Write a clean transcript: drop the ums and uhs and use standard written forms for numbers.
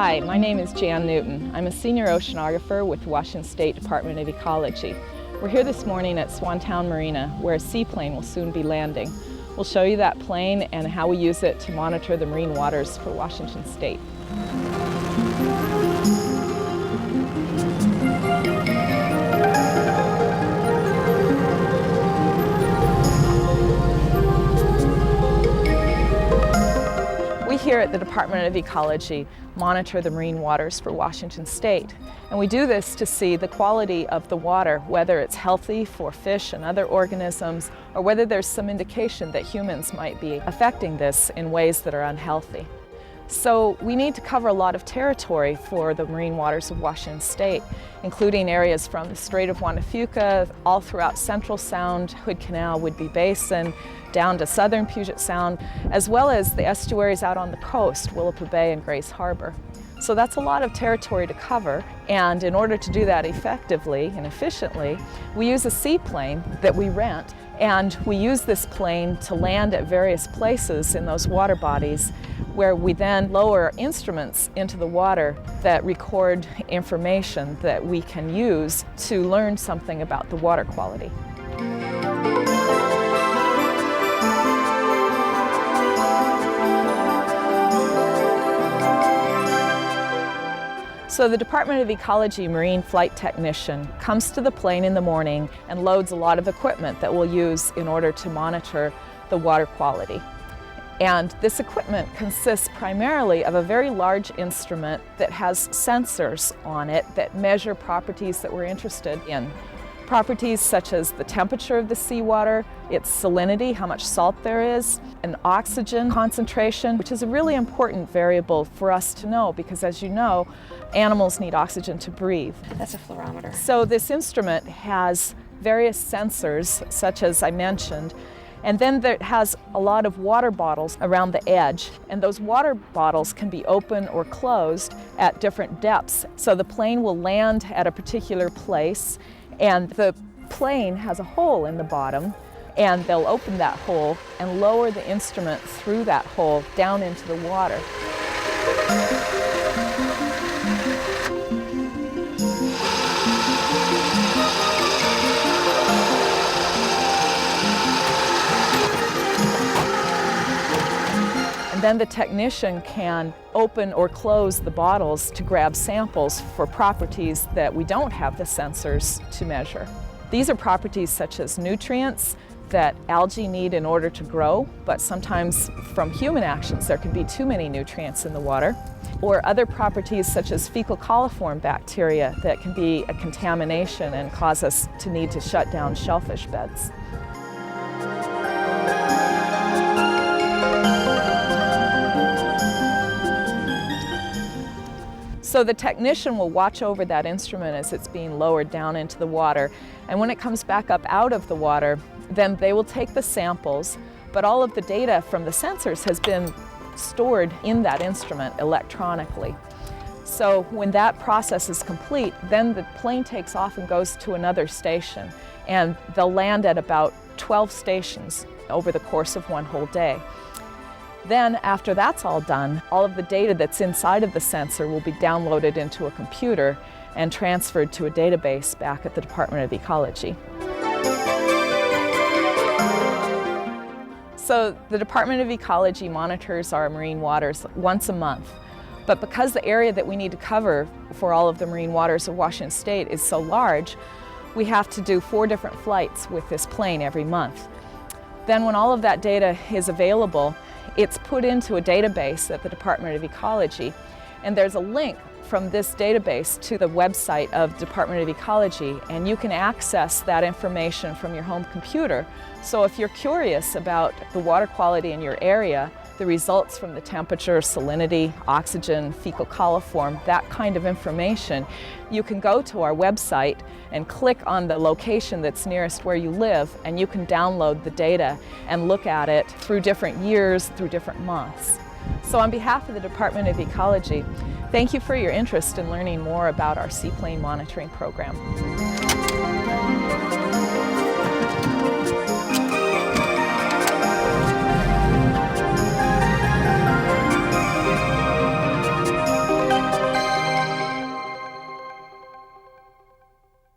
Hi, my name is Jan Newton. I'm a senior oceanographer with the Washington State Department of Ecology. We're here this morning at Swantown Marina, where a seaplane will soon be landing. We'll show you that plane and how we use it to monitor the marine waters for Washington State. We here at the Department of Ecology monitor the marine waters for Washington State. And we do this to see the quality of the water, whether it's healthy for fish and other organisms, or whether there's some indication that humans might be affecting this in ways that are unhealthy. So we need to cover a lot of territory for the marine waters of Washington State, including areas from the Strait of Juan de Fuca, all throughout Central Sound, Hood Canal, Whidbey Basin, down to southern Puget Sound, as well as the estuaries out on the coast, Willapa Bay and Grace Harbor. So that's a lot of territory to cover, and in order to do that effectively and efficiently, we use a seaplane that we rent, and we use this plane to land at various places in those water bodies, where we then lower instruments into the water that record information that we can use to learn something about the water quality. So the Department of Ecology Marine Flight Technician comes to the plane in the morning and loads a lot of equipment that we'll use in order to monitor the water quality. And this equipment consists primarily of a very large instrument that has sensors on it that measure properties that we're interested in. Properties such as the temperature of the seawater, its salinity, how much salt there is, and oxygen concentration, which is a really important variable for us to know because, as you know, animals need oxygen to breathe. That's a fluorometer. So this instrument has various sensors, such as I mentioned, and then it has a lot of water bottles around the edge, and those water bottles can be open or closed at different depths. So the plane will land at a particular place, and the plane has a hole in the bottom, and they'll open that hole and lower the instrument through that hole down into the water. And then the technician can open or close the bottles to grab samples for properties that we don't have the sensors to measure. These are properties such as nutrients that algae need in order to grow, but sometimes from human actions there can be too many nutrients in the water, or other properties such as fecal coliform bacteria that can be a contamination and cause us to need to shut down shellfish beds. So the technician will watch over that instrument as it's being lowered down into the water, and when it comes back up out of the water, then they will take the samples, but all of the data from the sensors has been stored in that instrument electronically. So when that process is complete, then the plane takes off and goes to another station, and they'll land at about 12 stations over the course of one whole day. Then, after that's all done, all of the data that's inside of the sensor will be downloaded into a computer and transferred to a database back at the Department of Ecology. So the Department of Ecology monitors our marine waters once a month. But because the area that we need to cover for all of the marine waters of Washington State is so large, we have to do 4 different flights with this plane every month. Then when all of that data is available, it's put into a database at the Department of Ecology, and there's a link from this database to the website of Department of Ecology, and you can access that information from your home computer. So if you're curious about the water quality in your area, the results from the temperature, salinity, oxygen, fecal coliform, that kind of information, you can go to our website and click on the location that's nearest where you live, and you can download the data and look at it through different years, through different months. So on behalf of the Department of Ecology, thank you for your interest in learning more about our seaplane monitoring program.